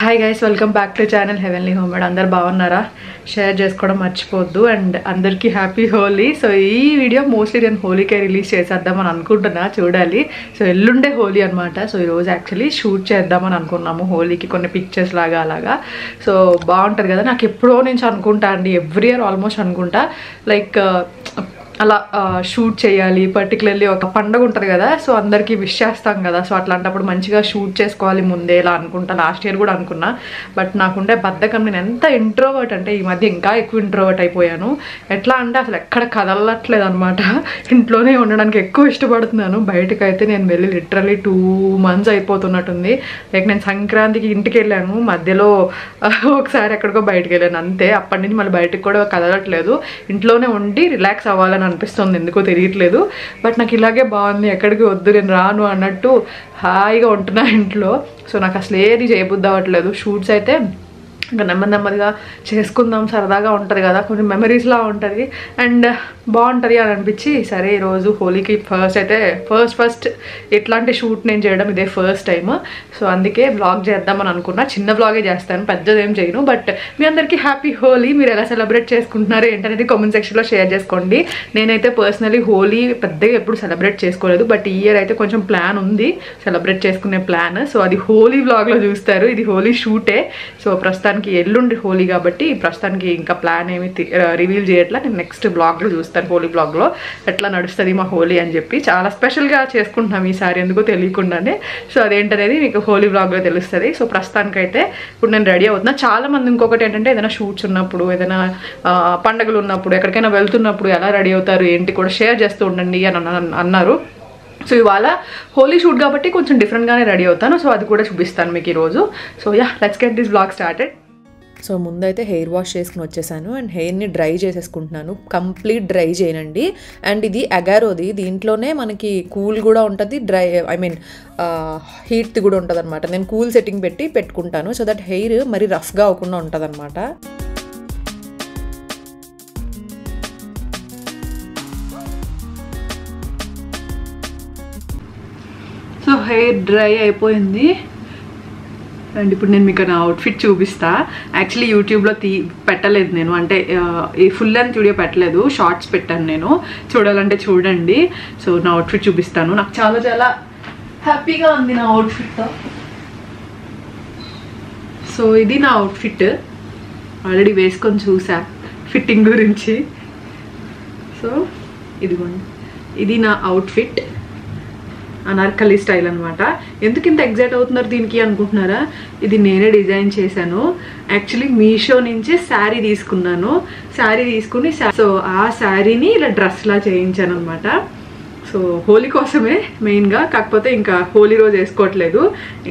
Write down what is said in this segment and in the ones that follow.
Hi guys, welcome back to channel heavenly homemade. అందరు బాగున్నారా? Share చేసుకోవడం మర్చిపోద్దు. అండ్ అందరికీ హ్యాపీ హోలీ. సో ఈ వీడియో మోస్ట్లీ నేను హోలీకే రిలీజ్ చేసేద్దామని అనుకుంటున్నా, చూడాలి. సో ఎల్లుండే హోలీ అనమాట. సో ఈరోజు యాక్చువల్లీ షూట్ చేద్దామని అనుకున్నాము హోలీకి, కొన్ని పిక్చర్స్ లాగా అలాగా. సో బాగుంటుంది కదా. నాకు ఎప్పుడో నుంచి అనుకుంటా అండి, ఎవ్రీ ఇయర్ ఆల్మోస్ట్ అనుకుంటా, లైక్ అలా షూట్ చేయాలి. పర్టికులర్లీ ఒక పండుగ ఉంటుంది కదా, సో అందరికీ విష్ చేస్తాం కదా. సో అట్లాంటప్పుడు మంచిగా షూట్ చేసుకోవాలి ముందే ఇలా అనుకుంటా. లాస్ట్ ఇయర్ కూడా అనుకున్నా, బట్ నాకుండే బద్ధకం. నేను ఎంత ఇంట్రోవర్ట్ అంటే ఈ మధ్య ఇంకా ఎక్కువ ఇంట్రోవర్ట్ అయిపోయాను. ఎట్లా అంటే అసలు ఎక్కడ కదలట్లేదు అనమాట. ఇంట్లోనే ఉండడానికి ఎక్కువ ఇష్టపడుతున్నాను. బయటకైతే నేను వెళ్ళి లిటరలీ 2 months అయిపోతున్నట్టుంది. లైక్ నేను సంక్రాంతికి ఇంటికి వెళ్ళాను, మధ్యలో ఒకసారి ఎక్కడికో బయటకు వెళ్ళాను అంతే. అప్పటి నుంచి మళ్ళీ బయటకు కూడా కదలట్లేదు. ఇంట్లోనే ఉండి రిలాక్స్ అవ్వాలని అనిపిస్తుంది, ఎందుకో తెలియట్లేదు. బట్ నాకు ఇలాగే బాగుంది, ఎక్కడికి వద్దు నేను రాను అన్నట్టు హాయిగా ఉంటున్నా ఇంట్లో. సో నాకు అసలు ఏది చేయబుద్ధి అవ్వట్లేదు. షూట్స్ అయితే ఇంకా నెమ్మదిగా చేసుకుందాం, సరదాగా ఉంటుంది కదా, కొంచెం మెమరీస్లా ఉంటుంది అండ్ బాగుంటుంది అని అనిపించి, సరే ఈరోజు హోలీకి ఫస్ట్ ఇట్లాంటి షూట్ నేను చేయడం ఇదే ఫస్ట్ టైం. సో అందుకే బ్లాగ్ చేద్దామని అనుకున్నా. చిన్న బ్లాగే చేస్తాను, పెద్దదేం చేయను. బట్ మీ అందరికీ హ్యాపీ హోలీ. మీరు ఎలా సెలబ్రేట్ చేసుకుంటున్నారు ఏంటనేది కామెంట్ సెక్షన్లో షేర్ చేసుకోండి. నేనైతే పర్సనలీ హోలీ పెద్దగా ఎప్పుడు సెలబ్రేట్ చేసుకోలేదు, బట్ ఈ ఇయర్ అయితే కొంచెం ప్లాన్ ఉంది, సెలబ్రేట్ చేసుకునే ప్లాన్. సో అది హోలీ బ్లాగ్లో చూస్తారు. ఇది హోలీ షూటే. సో ప్రస్తుతానికి ఎల్లుండి హోలీ కాబట్టి ప్రస్తుతానికి ఇంకా ప్లాన్ ఏమి రివీల్ చేయట్లా. నేను నెక్స్ట్ బ్లాగ్లో చూస్తాను, హోలీ బ్లాగ్లో ఎట్లా నడుస్తుంది మా హోలీ అని చెప్పి. చాలా స్పెషల్గా చేసుకుంటున్నాం ఈసారి, ఎందుకో తెలియకుండానే. సో అదేంటనేది మీకు హోలీ బ్లాగ్లో తెలుస్తుంది. సో ప్రస్తుతానికైతే ఇప్పుడు నేను రెడీ అవుతున్నా. చాలా మంది ఇంకొకటి ఏంటంటే, ఏదైనా షూట్స్ ఉన్నప్పుడు, ఏదైనా పండుగలు ఉన్నప్పుడు, ఎక్కడికైనా వెళ్తున్నప్పుడు ఎలా రెడీ అవుతారు ఏంటి కూడా షేర్ చేస్తూ ఉండండి అని అన్నారు. సో ఇవాళ హోలీ షూట్ కాబట్టి కొంచెం డిఫరెంట్గానే రెడీ అవుతాను. సో అది కూడా చూపిస్తాను మీకు ఈరోజు. So yeah, let's get this blog started. So ముందైతే హెయిర్ వాష్ చేసుకుని వచ్చేసాను అండ్ హెయిర్ని డ్రై చేసేసుకుంటున్నాను. కంప్లీట్ డ్రై చేయనండి. అండ్ ఇది అగారోది, దీంట్లోనే మనకి కూల్ కూడా ఉంటుంది, హీట్ కూడా ఉంటుంది అనమాట. నేను కూల్ సెట్టింగ్ పెట్టుకుంటాను, సో దట్ హెయిర్ మరి రఫ్గా అవ్వకుండా ఉంటుంది అనమాట. సో హెయిర్ డ్రై అయిపోయింది అండ్ ఇప్పుడు నేను మీకు నా అవుట్ఫిట్ చూపిస్తా. యాక్చువల్లీ యూట్యూబ్లో పెట్టలేదు నేను, అంటే ఈ ఫుల్ లెంత్ వీడియో పెట్టలేదు, షార్ట్స్ పెట్టాను నేను. చూడాలంటే చూడండి. సో నా అవుట్ఫిట్ చూపిస్తాను. నాకు చాలా చాలా హ్యాపీగా ఉంది నా అవుట్ఫిట్తో. సో ఇది నా అవుట్ఫిట్, ఆల్రెడీ వేసుకొని చూసా ఫిట్టింగ్ గురించి. సో ఇదిగోండి, ఇది నా అవుట్ఫిట్, అనార్కలి స్టైల్ అనమాట. ఎందుకు ఇంత ఎగ్జైట్ అవుతున్నారు దీనికి అనుకుంటున్నారా? ఇది నేనే డిజైన్ చేశాను. యాక్చువల్లీ మీషో నుంచి శారీ తీసుకున్నాను. శారీ తీసుకుని సో ఆ శారీని ఇలా డ్రెస్లా చేయించాను అనమాట. సో హోలీ కోసమే మెయిన్గా, కాకపోతే ఇంకా హోలీ రోజు వేసుకోవట్లేదు.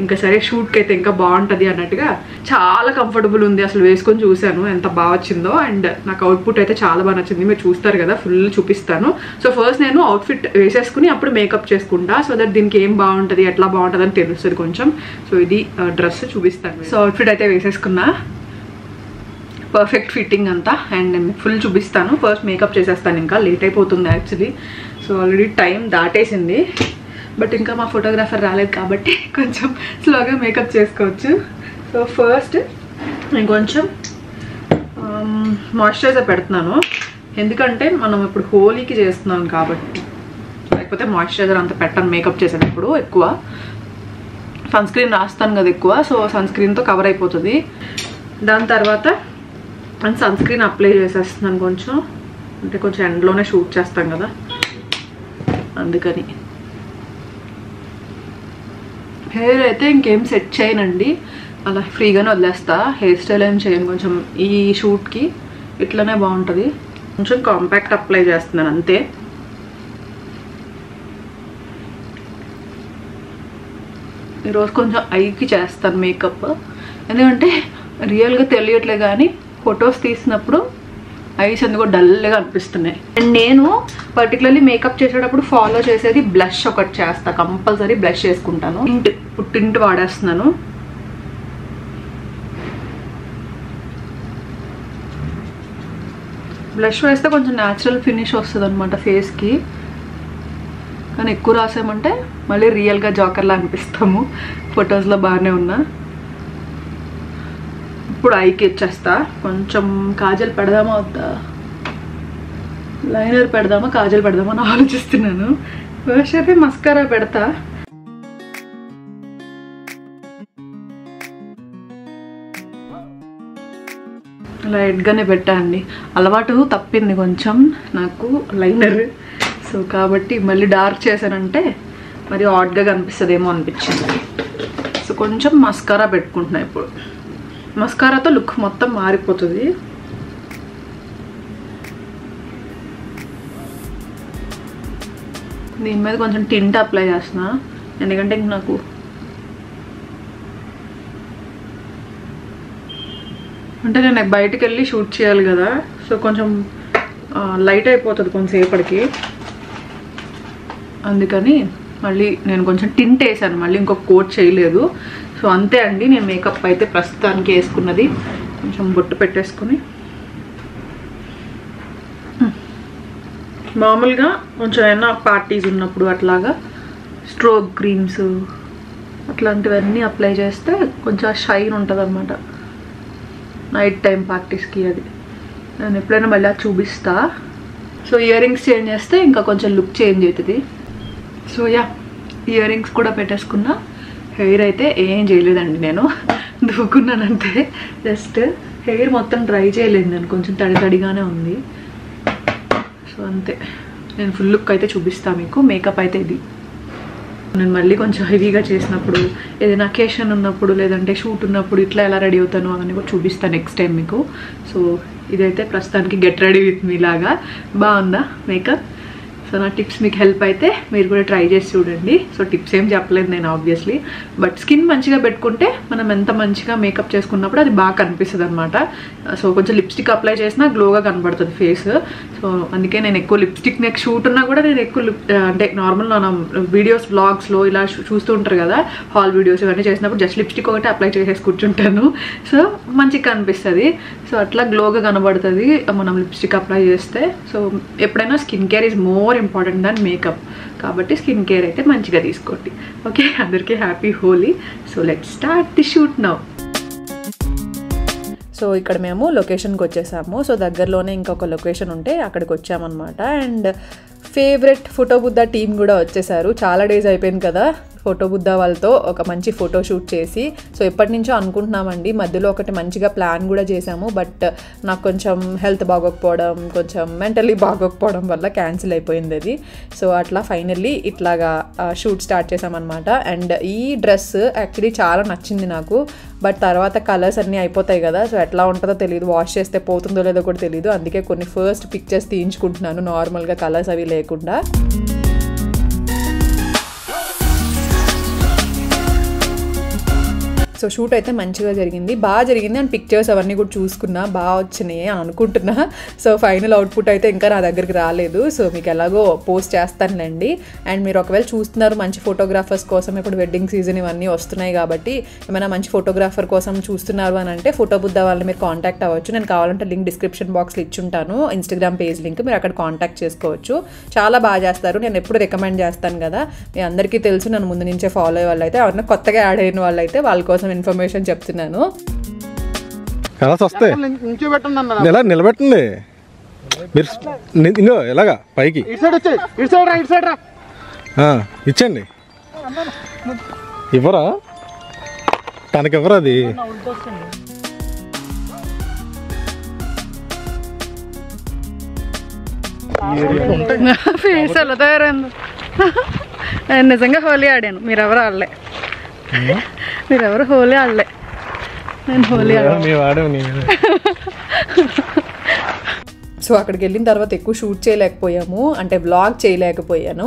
ఇంకా సరే షూట్కి అయితే ఇంకా బాగుంటుంది అన్నట్టుగా. చాలా కంఫర్టబుల్ ఉంది, అసలు వేసుకొని చూశాను ఎంత బాగా వచ్చిందో. అండ్ నాకు అవుట్పుట్ అయితే చాలా బాగా నచ్చింది, మీరు చూస్తారు కదా, ఫుల్ చూపిస్తాను. సో ఫస్ట్ నేను అవుట్ఫిట్ వేసేసుకుని అప్పుడు మేకప్ చేసుకుంటా, సో దట్ దీనికి ఏం బాగుంటుంది ఎట్లా బాగుంటుంది అని తెలుస్తుంది కొంచెం. సో ఇది డ్రెస్ చూపిస్తాను. సో అవుట్ఫిట్ అయితే వేసేసుకున్నా, పర్ఫెక్ట్ ఫిట్టింగ్ అంతా. అండ్ నేను ఫుల్ చూపిస్తాను. ఫస్ట్ మేకప్ చేసేస్తాను, ఇంకా లేట్ అయిపోతుంది యాక్చువల్లీ. సో ఆల్రెడీ టైం దాటేసింది, బట్ ఇంకా మా ఫోటోగ్రాఫర్ రాలేదు కాబట్టి కొంచెం స్లోగా మేకప్ చేసుకోవచ్చు. సో ఫస్ట్ నేను కొంచెం మాయిశ్చరైజర్ పెడుతున్నాను, ఎందుకంటే మనం ఇప్పుడు హోలీకి చేస్తున్నాం కాబట్టి. లేకపోతే మాయిశ్చరైజర్ అంత పెట్టాను మేకప్ చేసేటప్పుడు. ఎక్కువ సన్ స్క్రీన్ రాస్తాను కదా ఎక్కువ, సో సన్ స్క్రీన్తో కవర్ అయిపోతుంది. దాని తర్వాత సన్ స్క్రీన్ అప్లై చేసేస్తున్నాను కొంచెం, అంటే కొంచెం ఎండ్లోనే షూట్ చేస్తాం కదా అందుకని. హెయిర్ అయితే ఇంకేం సెట్ చేయనండి, అలా ఫ్రీగానే వదిలేస్తా. హెయిర్ స్టైల్ ఏం చేయను, కొంచెం ఈ షూట్కి ఇట్లనే బాగుంటుంది. కొంచెం కాంపాక్ట్ అప్లై చేస్తున్నాను అంతే. ఈరోజు కొంచెం ఐకి చేస్తాను మేకప్, ఎందుకంటే రియల్గా తెలియట్లే కానీ ఫొటోస్ తీసినప్పుడు ఐస్ ఎందుకో డల్గా అనిపిస్తున్నాయి. అండ్ నేను పర్టికులర్లీ మేకప్ చేసేటప్పుడు ఫాలో చేసేది బ్లష్ ఒకటి చేస్తా, కంపల్సరీ బ్లష్ చేసుకుంటాను. టింట్ వాడేస్తున్నాను. బ్లష్ వేస్తే కొంచెం న్యాచురల్ ఫినిష్ వస్తుంది అనమాట ఫేస్కి. కానీ ఎక్కువ రాసామంటే మళ్ళీ రియల్గా జాకర్లా అనిపిస్తాము. ఫొటోస్లో బాగానే ఉన్నా. ఇప్పుడు ఐకి ఇచ్చేస్తా. కొంచెం కాజల్ పెడదామా వద్దా, లైనర్ పెడదామా కాజల్ పెడదామా అని ఆలోచిస్తున్నాను. ఫస్ట్ అయితే మస్కారా పెడతా. లైట్గానే పెట్టా అండి. అలవాటు తప్పింది కొంచెం నాకు లైనర్. సో కాబట్టి మళ్ళీ డార్క్ చేశానంటే మరి ఆడ్గా కనిపిస్తుందేమో అనిపించింది. సో కొంచెం మస్కారా పెట్టుకుంటున్నా. ఇప్పుడు మస్కారాతో లుక్ మొత్తం మారిపోతుంది. దీని మీద కొంచెం టింట్ అప్లై చేస్తున్నా, ఎందుకంటే ఇంక నాకు అంటే నేను బయటకు వెళ్ళి షూట్ చేయాలి కదా. సో కొంచెం లైట్ అయిపోతుంది కొంచెంసేపటికి, అందుకని మళ్ళీ నేను కొంచెం టింట్ వేసాను, మళ్ళీ ఇంకొక కోట్ చేయలేదు. సో అంతే అండి, నేను మేకప్ అయితే ప్రస్తుతానికి వేసుకున్నది. కొంచెం బొట్టు పెట్టేసుకుని మామూలుగా కొంచెం ఏమైనా పార్టీస్ ఉన్నప్పుడు అట్లాగా స్ట్రోక్ క్రీమ్స్ అట్లాంటివన్నీ అప్లై చేస్తే కొంచెం షైన్ ఉంటుంది అన్నమాట నైట్ టైం పార్టీస్కి. అది నేను ఎప్పుడైనా మళ్ళీ చూపిస్తా. సో ఇయర్ రింగ్స్ చేంజ్ చేస్తే ఇంకా కొంచెం లుక్ చేంజ్ అవుతుంది. సో యా, ఇయర్ రింగ్స్ కూడా పెట్టేసుకున్నా. హెయిర్ అయితే ఏం చేయలేదండి, నేను దూకున్నానంతే. జస్ట్ హెయిర్ మొత్తం డ్రై చేయలేదు నేను, కొంచెం తడి తడిగానే ఉంది. సో అంతే, నేను ఫుల్ లుక్ అయితే చూపిస్తాను మీకు. మేకప్ అయితే ఇది నేను మళ్ళీ కొంచెం హెవీగా చేసినప్పుడు, ఏదైనా అకేషన్ ఉన్నప్పుడు లేదంటే షూట్ ఉన్నప్పుడు ఇట్లా ఎలా రెడీ అవుతాను అని కూడా చూపిస్తాను నెక్స్ట్ టైం మీకు. సో ఇదైతే ప్రస్తుతానికి గెట్ రెడీ విత్ మీ లాగా. బాగుందా మేకప్? సో నా టిప్స్ మీకు హెల్ప్ అయితే మీరు కూడా ట్రై చేసి చూడండి. సో టిప్స్ ఏం చెప్పలేదు నేను ఆబ్వియస్లీ, బట్ స్కిన్ మంచిగా పెట్టుకుంటే మనం ఎంత మంచిగా మేకప్ చేసుకున్నప్పుడు అది బాగా కనిపిస్తుంది అనమాట. సో కొంచెం లిప్స్టిక్ అప్లై చేసినా గ్లోగా కనబడుతుంది ఫేస్. సో అందుకే నేను ఎక్కువ లిప్స్టిక్ నెక్ షూట్ ఉన్నా కూడా నేను ఎక్కువ అంటే నార్మల్ మనం వీడియోస్ బ్లాగ్స్లో ఇలా చూస్తూ ఉంటారు కదా, హాల్ వీడియోస్ ఇవన్నీ చేసినప్పుడు జస్ట్ లిప్స్టిక్ ఒకటి అప్లై చేసేసి కూర్చుంటాను. సో మంచిగా కనిపిస్తుంది. సో అట్లా గ్లోగా కనబడుతుంది మనం లిప్స్టిక్ అప్లై చేస్తే. సో ఎప్పుడైనా skin care is more important than makeup, కాబట్టి స్కిన్ కేర్ అయితే మంచిగా తీసుకోండి. ఓకే, అందరికీ happy Holi. So let's start the shoot now. So ఇక్కడ మేము లొకేషన్కి వచ్చేసాము. సో దగ్గరలోనే ఇంకొక లొకేషన్ ఉంటే అక్కడికి వచ్చామన్నమాట. And favourite photo Buddha team కూడా వచ్చేసారు. చాలా డేస్ అయిపోయింది కదా ఫోటో బుద్ధ వాళ్ళతో ఒక మంచి ఫోటో షూట్ చేసి. సో ఎప్పటి నుంచో అనుకుంటున్నామండి, మధ్యలో ఒకటి మంచిగా ప్లాన్ కూడా చేసాము. బట్ నాకు కొంచెం హెల్త్ బాగోకపోవడం, కొంచెం మెంటలీ బాగోకపోవడం వల్ల క్యాన్సిల్ అయిపోయింది అది. సో అట్లా ఫైనల్లీ ఇట్లాగా షూట్ స్టార్ట్ చేసామన్నమాట. అండ్ ఈ డ్రెస్ యాక్చువల్లీ చాలా నచ్చింది నాకు, బట్ తర్వాత కలర్స్ అన్నీ అయిపోతాయి కదా. సో ఎట్లా ఉంటుందో తెలియదు, వాష్ చేస్తే పోతుందో లేదో కూడా తెలియదు. అందుకే కొన్ని ఫస్ట్ పిక్చర్స్ తీయించుకుంటున్నాను నార్మల్గా కలర్స్ అవి లేకుండా. సో షూట్ అయితే మంచిగా జరిగింది, బాగా జరిగింది. అండ్ పిక్చర్స్ అవన్నీ కూడా చూసుకున్నా, బాగా వచ్చినాయి అని అనుకుంటున్నా. సో ఫైనల్ అవుట్పుట్ అయితే ఇంకా నా దగ్గరికి రాలేదు. సో మీకు ఎలాగో పోస్ట్ చేస్తానులేండి. అండ్ మీరు ఒకవేళ చూస్తున్నారు మంచి ఫోటోగ్రాఫర్స్ కోసం, ఇప్పుడు వెడ్డింగ్ సీజన్ ఇవన్నీ వస్తున్నాయి కాబట్టి ఏమైనా మంచి ఫోటోగ్రాఫర్ కోసం చూస్తున్నారు అని అంటే ఫోటో బుద్ధ వాళ్ళని మీరు కాంటాక్ట్ అవ్వచ్చు. నేను కావాలంటే లింక్ డిస్క్రిప్షన్ బాక్స్లో ఇచ్చుంటాను, ఇన్స్టాగ్రామ్ పేజ్ లింక్, మీరు అక్కడ కాంటాక్ట్ చేసుకోవచ్చు. చాలా బాగా చేస్తారు, నేను ఎప్పుడు రికమెండ్ చేస్తాను కదా. మీ అందరికీ తెలుసు, నన్ను ముందు నుంచే ఫాలో అయ్యే వాళ్ళు అయితే, ఎవరైనా కొత్తగా యాడ్ అయిన వాళ్ళు అయితే వాళ్ళ కోసం ఇన్ఫర్మేషన్ చెప్తున్నాను. ఎలా నిలబెట్టండి మీరు, ఎలాగా పైకి ఇచ్చండి. ఇవ్వరా తనకి, ఇవ్వరా అది. ఫేస్ ఎలా తయారైంది. నిజంగా హోలీ ఆడాను, మీరెవరు ఆడలే. మీరెవరు హోలీ ఆడలే, నేను హోలీ ఆడాను. సో అక్కడికి వెళ్ళిన తర్వాత ఎక్కువ షూట్ చేయలేకపోయాము, అంటే వ్లాగ్ చేయలేకపోయాను.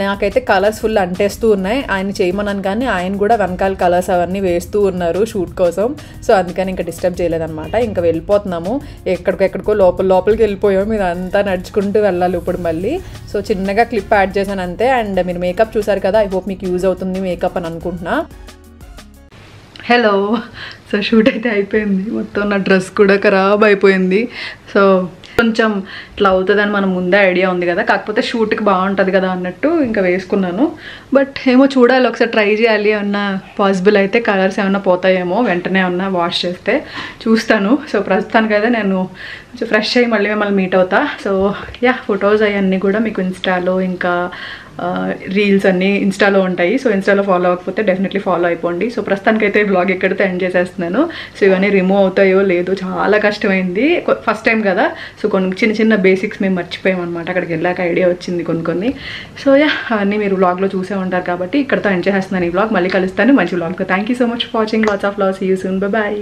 నాకైతే కలర్స్ ఫుల్ అంటేస్తూ ఉన్నాయి. ఆయన చేయమన్నాను కానీ ఆయన కూడా వెనకాల కలర్స్ అవన్నీ వేస్తూ ఉన్నారు షూట్ కోసం. సో అందుకని ఇంకా డిస్టర్బ్ చేయలేదన్నమాట. ఇంకా వెళ్ళిపోతున్నాము, ఎక్కడికెక్కడికో లోపలికి వెళ్ళిపోయాము. మీరు అంతా నడుచుకుంటూ వెళ్ళాలి ఇప్పుడు మళ్ళీ. సో చిన్నగా క్లిప్ యాడ్ చేశాను అంతే. అండ్ మీరు మేకప్ చూసారు కదా, ఐ హోప్ మీకు యూజ్ అవుతుంది మేకప్ అని అనుకుంటున్నా. హలో, సో షూట్ అయితే అయిపోయింది, మొత్తం నా డ్రెస్ కూడా ఖరాబ్ అయిపోయింది. సో కొంచెం ఇట్లా అవుతుందని మనం ముందే ఐడియా ఉంది కదా, కాకపోతే షూట్కి బాగుంటుంది కదా అన్నట్టు ఇంకా వేసుకున్నాను. బట్ ఏమో చూడాలి, ఒకసారి ట్రై చేయాలి. ఏమన్నా పాసిబుల్ అయితే కలర్స్ ఏమన్నా పోతాయేమో వెంటనే ఏమన్నా వాష్ చేస్తే చూస్తాను. సో ప్రస్తుతానికైతే నేను కొంచెం ఫ్రెష్ అయ్యి మళ్ళీ మిమ్మల్ని మీట్ అవుతా. సో యా, ఫొటోస్ అవన్నీ కూడా మీకు ఇన్స్టాలో ఇంకా రీల్స్ అన్నీ ఇన్స్టాలో ఉంటాయి. సో ఇన్స్టాలో ఫాలో అవ్వకపోతే డెఫినెట్లీ ఫాలో అయిపోండి. సో ప్రస్తుతానికైతే బ్లాగ్ ఎక్కడితో ఎండ్ చేసేస్తున్నాను. సో ఇవన్నీ రిమూవ్ అవుతాయో లేదో చాలా కష్టమైంది, ఫస్ట్ టైం కదా. సో కొన్ని చిన్న చిన్న బేసిక్స్ మేము మర్చిపోయాం అనమాట, అక్కడికి వెళ్ళాక ఐడియా వచ్చింది కొన్ని. సో యా, అవన్నీ మీరు వ్లాగ్లో చూసే ఉంటారు కాబట్టి ఇక్కడితో ఎండ్ చేసేస్తున్నాను ఈ వ్లాగ్. మళ్ళీ కలుస్తాను మంచి వ్లాగ్తో. Thank you so much for watching. Lots of love. See you soon. Bye bye.